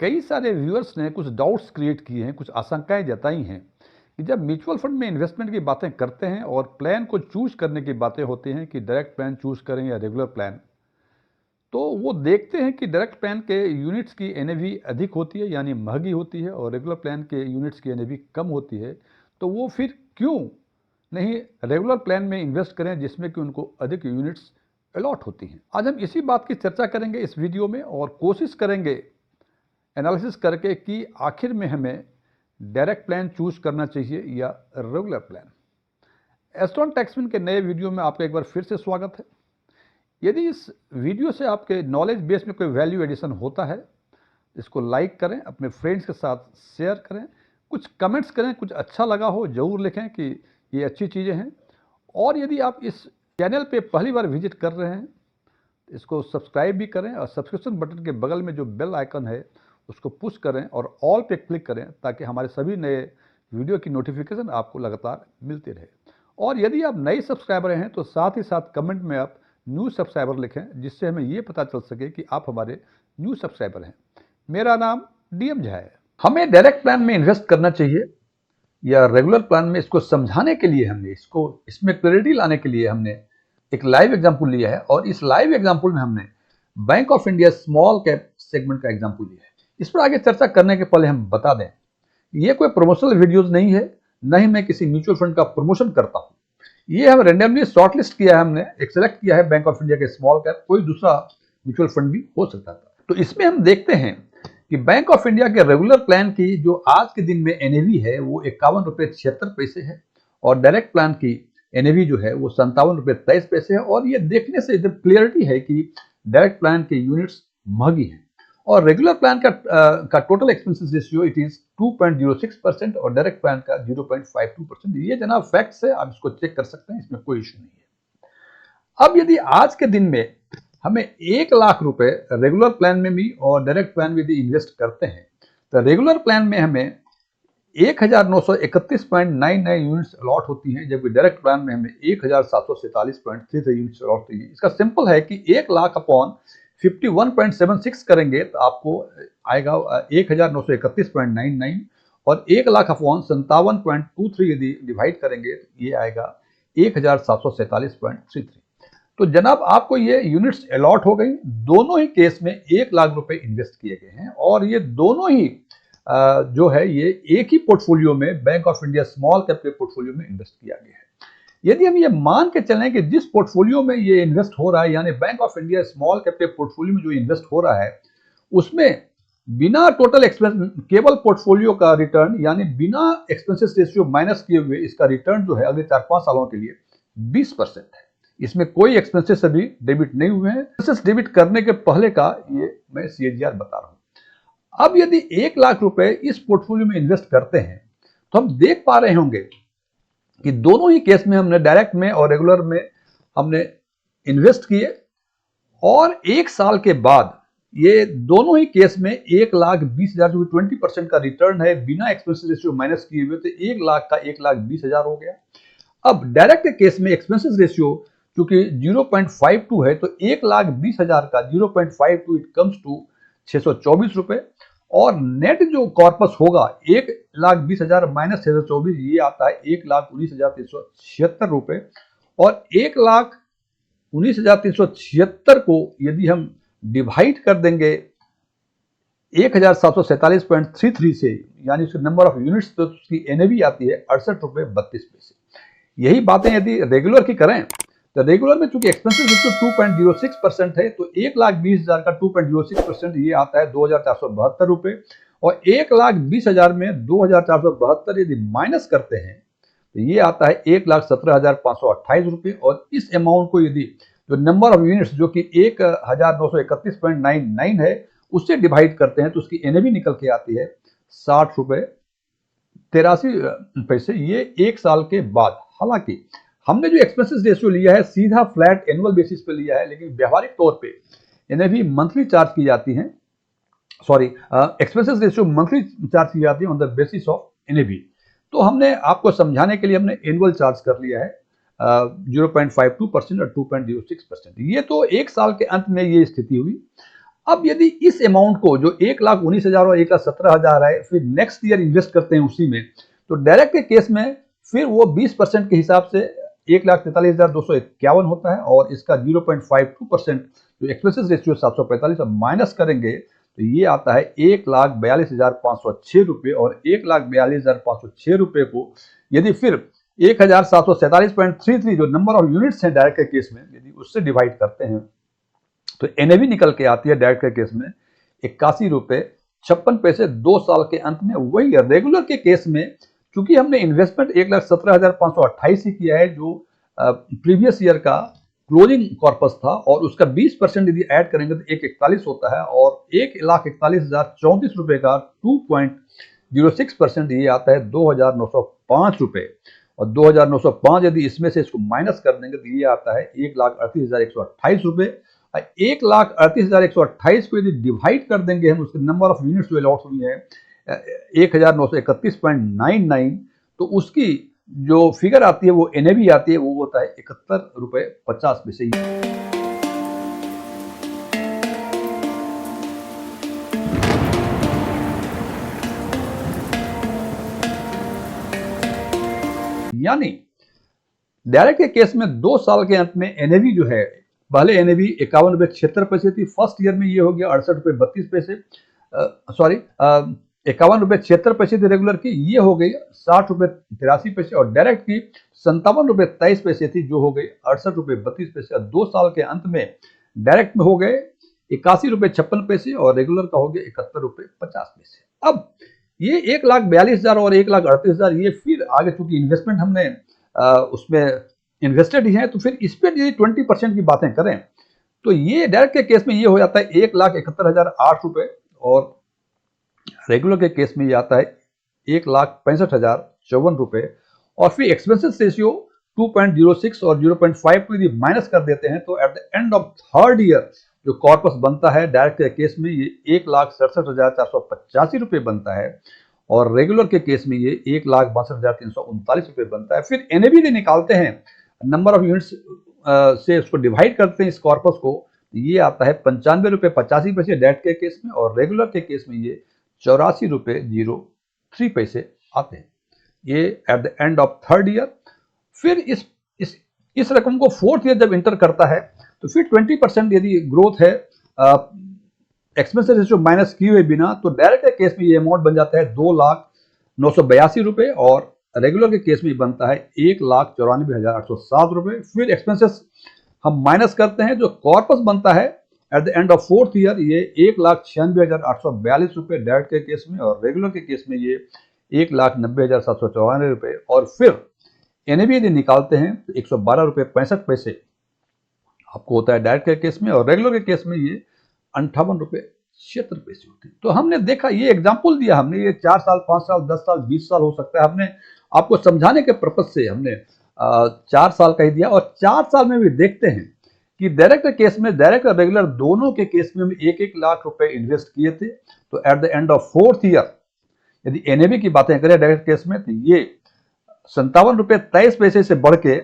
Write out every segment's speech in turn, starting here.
कई सारे व्यूअर्स ने कुछ डाउट्स क्रिएट किए हैं, कुछ आशंकाएं जताई हैं कि जब म्यूचुअल फंड में इन्वेस्टमेंट की बातें करते हैं और प्लान को चूज करने की बातें होती हैं कि डायरेक्ट प्लान चूज करें या रेगुलर प्लान, तो वो देखते हैं कि डायरेक्ट प्लान के यूनिट्स की एनएवी अधिक होती है यानी महंगी होती है और रेगुलर प्लान के यूनिट्स की एनएवी कम होती है। तो वो फिर क्यों नहीं रेगुलर प्लान में इन्वेस्ट करें जिसमें कि उनको अधिक यूनिट्स अलॉट होती हैं। आज हम इसी बात की चर्चा करेंगे इस वीडियो में और कोशिश करेंगे एनालिसिस करके कि आखिर में हमें डायरेक्ट प्लान चूज करना चाहिए या रेगुलर प्लान। एस्ट्रॉन टैक्समैन के नए वीडियो में आपका एक बार फिर से स्वागत है। यदि इस वीडियो से आपके नॉलेज बेस में कोई वैल्यू एडिशन होता है, इसको लाइक करें, अपने फ्रेंड्स के साथ शेयर करें, कुछ कमेंट्स करें, कुछ अच्छा लगा हो ज़रूर लिखें कि ये अच्छी चीज़ें हैं। और यदि आप इस चैनल पे पहली बार विजिट कर रहे हैं, इसको सब्सक्राइब भी करें और सब्सक्रिप्शन बटन के बगल में जो बेल आइकन है उसको पुश करें और ऑल पे क्लिक करें ताकि हमारे सभी नए वीडियो की नोटिफिकेशन आपको लगातार मिलती रहे। और यदि आप नए सब्सक्राइबर हैं तो साथ ही साथ कमेंट में आप न्यू सब्सक्राइबर लिखें जिससे हमें ये पता चल सके कि आप हमारे न्यू सब्सक्राइबर हैं। मेरा नाम डीएम झा है। हमें डायरेक्ट प्लान में इन्वेस्ट करना चाहिए या रेगुलर प्लान में, इसको समझाने के लिए हमने इसमें क्लैरिटी लाने के लिए हमने एक लाइव एग्जाम्पल लिया है। और इस लाइव एग्जाम्पल में हमने bank of India small cap segment का एग्जाम्पल लिया है। इस पर आगे चर्चा करने के पहले हम बता दें, ये कोई प्रमोशनल वीडियोस नहीं है, न ही मैं किसी म्यूचुअल फंड का प्रमोशन करता हूं। ये हम रेंडमली शॉर्टलिस्ट किया है, हमने एक सेलेक्ट किया है बैंक ऑफ इंडिया के स्मॉल कैप, कोई दूसरा म्यूचुअल फंड भी हो सकता था। तो इसमें हम देखते हैं कि बैंक ऑफ इंडिया के रेगुलर प्लान की जो आज के दिन में एनएवी है वो 51.76 रुपए है और डायरेक्ट प्लान की एनएवी जो है वो 57.23 रुपए है। और ये देखने से एकदम क्लियरिटी है कि डायरेक्ट प्लान के यूनिट्स महंगी हैं और रेगुलर प्लान का total expenses ratio it is 2.06% और डायरेक्ट प्लान का 0.52%। ये जनाब फैक्ट्स है, आप इसको चेक कर सकते हैं, इसमें कोई इशू नहीं है। अब यदि आज के दिन में हमें 1 लाख रुपए रेगुलर प्लान में भी और डायरेक्ट प्लान में भी इन्वेस्ट करते हैं तो रेगुलर प्लान में हमें 1931.99 यूनिट्स अलॉट होती हैं, जबकि डायरेक्ट प्लान में हमें 1747.33 यूनिट्स अलॉट होती हैं। इसका सिंपल है कि 1 लाख अपॉन 51.76 करेंगे तो आपको आएगा 1931.99 और 1 लाख अपॉन 57.23 यदि डिवाइड करेंगे तो ये आएगा 1747.33। तो जनाब आपको ये यूनिट्स अलॉट हो गई। दोनों ही केस में 1 लाख रुपए इन्वेस्ट किए गए हैं और ये दोनों ही जो है ये एक ही पोर्टफोलियो में bank of India small cap के पोर्टफोलियो में इन्वेस्ट किया गया है। यदि हम ये मान के चलें कि जिस पोर्टफोलियो में ये इन्वेस्ट हो रहा है यानी bank of India small cap के पोर्टफोलियो में जो इन्वेस्ट हो रहा है उसमें बिना टोटल एक्सपेंस केवल पोर्टफोलियो का रिटर्न यानी बिना एक्सपेंसेस रेशियो माइनस किए हुए इसका रिटर्न जो है अगले 4-5 सालों के लिए 20% है। इसमें कोई एक्सपेंसेस अभी डेबिट नहीं हुए हैं। एक्सपेंसेस डेबिट करने के पहले का ये मैं सीएजीआर बता रहा हूं। अब यदि 1 लाख रुपए इस पोर्टफोलियो में इन्वेस्ट करते हैं तो हम देख पा रहे होंगे कि दोनों ही केस में हमने डायरेक्ट में और रेगुलर में हमने इन्वेस्ट किए और 1 साल के बाद ये दोनों ही केस में 1,20,000 जो 20% का रिटर्न है बिना एक्सपेंसेस रेशियो माइनस किए हुए तो 1 लाख का 1,20,000 हो गया। अब डायरेक्ट के केस में एक्सपेंसेस रेशियो चूंकि 0.52 है तो 1,20,000 का 0.52 इट कम्स टू 624 रुपए और नेट जो कॉर्पस होगा 1,20,000 माइनस 624 ये आता है 1,19,376 रुपए और 1,19,376 को यदि हम डिवाइड कर देंगे 1747.33 से यानी उसके नंबर ऑफ यूनिट्स तो उसकी एनएवी आती है 68.32 रुपए। यही बातें यदि रेगुलर की करें तो रेगुलर में चूंकि एक्सपेंसेस रेशियो 2.06% है तो 1,20,000 का 2.06% ये आता है 2,472 रुपए और 1,20,000 में 2,472 यदि माइनस करते हैं तो ये आता है 1,17,528 रुपए और इस अमाउंट को यदि जो नंबर ऑफ यूनिट्स जो कि 1931.99 है उससे डिवाइड करते हैं तो उसकी एनएवी निकल के आती है 60.83 ये 1 साल के बाद। हालांकि हमने जो एक्सपेंसेस रेशियो लिया है सीधा फ्लैट एनुअल बेसिस पे लिया है, लेकिन व्यवहारिक तौर पे एनएवी मंथली चार्ज की जाती है, एक्सपेंसेस रेशियो मंथली चार्ज की जाती है on the basis of NAV. तो हमने आपको समझाने के लिए हमने एनुअल चार्ज कर लिया है 0.52% और 2.06%। ये तो 1 साल के अंत में ये स्थिति हुई। अब यदि इस अमाउंट को जो 1,19,000 और 1,17,000 है फिर नेक्स्ट ईयर इन्वेस्ट करते हैं उसी में, तो डायरेक्ट के केस में फिर वो 20% के हिसाब से 1,43,251 होता है और इसका 0.52% जो एक्सपेंसेस रेशियो 745 माइनस करेंगे तो ये आता है 1,42,506 रुपये और 1,42,506 रुपये को यदि फिर 1,747.33 जो नंबर ऑफ यूनिट्स हैं डायरेक्ट के केस में यदि उससे डिवाइड करते हैं तो एनएवी निकल के आती है डायरेक्ट के केस में 81 रुपये 56 पैसे 2 साल के अंत में। वही रेगुलर के केस में चूंकि हमने इन्वेस्टमेंट 1,17,528 ही किया है जो प्रीवियस ईयर का क्लोजिंग कॉर्पस था और उसका 20% यदि ऐड करेंगे तो 1,41 होता है और 1,41,034 रुपए का 2.06% ये आता है 2,905 रुपए और 2,905 यदि इसमें से इसको माइनस कर देंगे तो ये आता है 1,38,128 रुपए। 1,38,128 को यदि डिवाइड कर देंगे हम उसके नंबर ऑफ यूनिट्स जो अलॉट हुई है 1,931.99 तो उसकी जो फिगर आती है वो एनएवी आती है वो होता है 71 रुपये 50 पैसे। यानी डायरेक्ट के केस में 2 साल के अंत में एनएवी जो है पहले एनएवी 51 रुपये 76 पैसे थी, फर्स्ट ईयर में ये हो गया 68 रुपये 32 पैसे, सॉरी 51 रुपये 76 पैसे थी रेगुलर की, ये हो गई 60 रुपये 83 पैसे और डायरेक्ट की 57 रुपये 23 पैसे थी जो हो गई 68 रुपये 32 पैसे और 2 साल के अंत में डायरेक्ट में हो गए 81 रुपये 56 पैसे और रेगुलर का हो गया 71 रुपये 50 पैसे। अब ये 1,42,000 और 1,38,000 ये फिर आगे चूंकि इन्वेस्टमेंट हमने उसमें इन्वेस्टेड ही है तो फिर इस पर यदि 20% की बातें करें तो ये डायरेक्ट के केस में ये हो जाता है 1,71,008 रुपए और रेगुलर के केस में ये आता है 1,65,054 रुपए और फिर एक्सपेंसेस रेशियो 2.06 और 0.5 को यदि माइनस कर देते हैं तो at the end of third year जो कॉर्पस बनता है डायरेक्ट के केस में ये 1,67,485 रुपये बनता है और रेगुलर के केस में ये 1,62,339 रुपये बनता है। फिर एनएवी निकालते हैं नंबर ऑफ यूनिट्स से उसको डिवाइड करते हैं इस कॉर्पस को, ये आता है 95 रुपये 85 पैसे डायरेक्ट के केस में और रेगुलर के केस में ये 84 रुपये 03 पैसे आते हैं ये at the end of third year. फिर इस रकम को फोर्थ ईयर जब इंटर करता है तो फिर 20% यदि ग्रोथ है एक्सपेंसेस रेशियो माइनस किए हुए बिना तो डायरेक्ट के केस में ये अमाउंट बन जाता है 2,0982 रुपए और रेगुलर के केस में बनता है 1,94,807 रुपए। फिर एक्सपेंसेस हम माइनस करते हैं जो कॉर्पस बनता है at the end of fourth year ये 1,96,842 रुपए डायरेक्ट के केस में और रेगुलर के केस में ये 1,90,794 रुपए और फिर एनएवी यदि निकालते हैं तो 112 रुपये 65 पैसे आपको होता है डायरेक्ट के केस में और रेगुलर के केस में ये 58 रुपये 76 पैसे होते हैं। तो हमने देखा ये एग्जाम्पल दिया हमने ये 4 साल 5 साल 10 साल 20 साल हो सकता है, हमने आपको समझाने के पर्पज से हमने 4 साल का ही दिया और 4 साल में भी देखते हैं कि डायरेक्ट केस में डायरेक्ट और रेगुलर दोनों के केस में हम 1-1 लाख रुपए इन्वेस्ट किए थे तो at the end of fourth year यदि एनएवी की बातें करें डायरेक्ट केस में तो ये 57 रुपये 23 पैसे से बढ़ के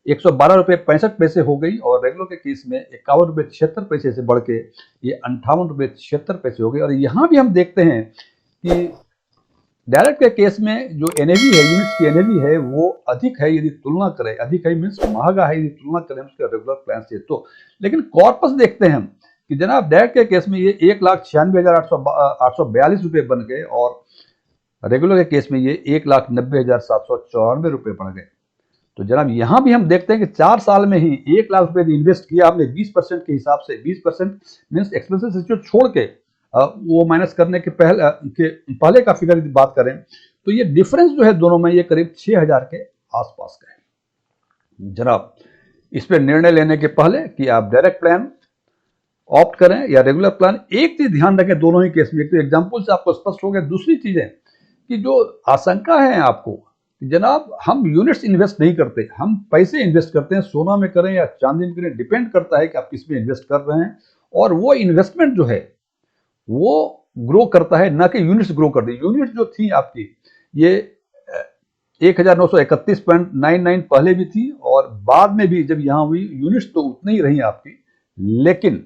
112 रुपये 65 पैसे हो गई और रेगुलर के केस में 51 रुपये 76 पैसे से बढ़ के ये 58 रुपये 76 पैसे हो गई। और यहाँ भी हम देखते हैं कि डायरेक्ट के केस में जो एनएवी है यूनिट्स की एनएवी है वो अधिक है यदि तुलना करें, अधिक है मीन्स महंगा है यदि तुलना करें उसके रेगुलर प्लान से तो। लेकिन कॉर्पस देखते हैं हम कि जनाब डायरेक्ट के केस में ये 1,96,842 रुपये बन गए और रेगुलर के केस में ये 1,90,794 रुपये बढ़ गए। तो जनाब यहाँ भी हम देखते हैं कि 4 साल में ही 1 लाख रुपए इन्वेस्ट किया हमने 20% के हिसाब से, 20% मीन्स एक्सपेंसेस रेशियो छोड़ के वो माइनस करने के पहले का फिगर यदि बात करें तो ये डिफरेंस जो है दोनों में ये करीब 6,000 के आसपास का है। जनाब इस पर निर्णय लेने के पहले कि आप डायरेक्ट प्लान ऑप्ट करें या रेगुलर प्लान, एक चीज ध्यान रखें दोनों ही केस में, एक तो एग्जाम्पल से आपको स्पष्ट हो गया, दूसरी चीज है कि जो आशंका है आपको जनाब हम यूनिट्स इन्वेस्ट नहीं करते, हम पैसे इन्वेस्ट करते हैं, सोना में करें या चांदी में करें, डिपेंड करता है कि आप किस में इन्वेस्ट कर रहे हैं और वो इन्वेस्टमेंट जो है वो ग्रो करता है ना कि यूनिट्स ग्रो करती है। यूनिट्स जो थी आपकी ये 1,931.99 पहले भी थी और बाद में भी जब यहाँ हुई यूनिट्स तो उतनी ही रही आपकी, लेकिन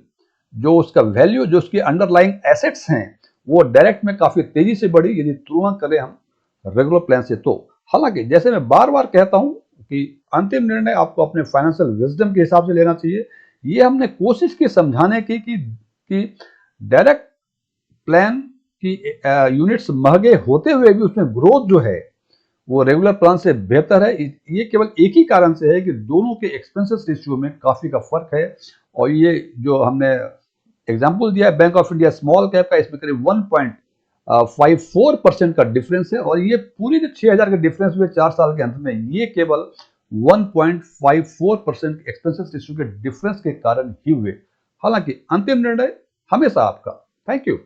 जो उसका वैल्यू, जो उसकी अंडरलाइंग एसेट्स हैं, वो डायरेक्ट में काफी तेजी से बढ़ी यदि तुलना करें हम रेगुलर प्लान से। तो हालांकि जैसे मैं बार बार कहता हूं कि अंतिम निर्णय आपको अपने फाइनेंशियल विजडम के हिसाब से लेना चाहिए। ये हमने कोशिश की समझाने की कि डायरेक्ट प्लान की यूनिट्स महंगे होते हुए भी उसमें ग्रोथ जो है वो रेगुलर प्लान से बेहतर है। ये केवल एक ही कारण से है कि दोनों के एक्सपेंसेस रेशियो में काफी का फर्क है। और ये जो हमने एग्जांपल दिया है bank of India small cap का, इसमें करीब 1.54% का डिफरेंस है। और ये पूरी जो 6,000 के डिफरेंस हुए 4 साल के अंत में, ये केवल 1.54% एक्सपेंसेस रेशियो के डिफरेंस के कारण ही हुए। हालांकि अंतिम निर्णय हमेशा आपका। Thank you.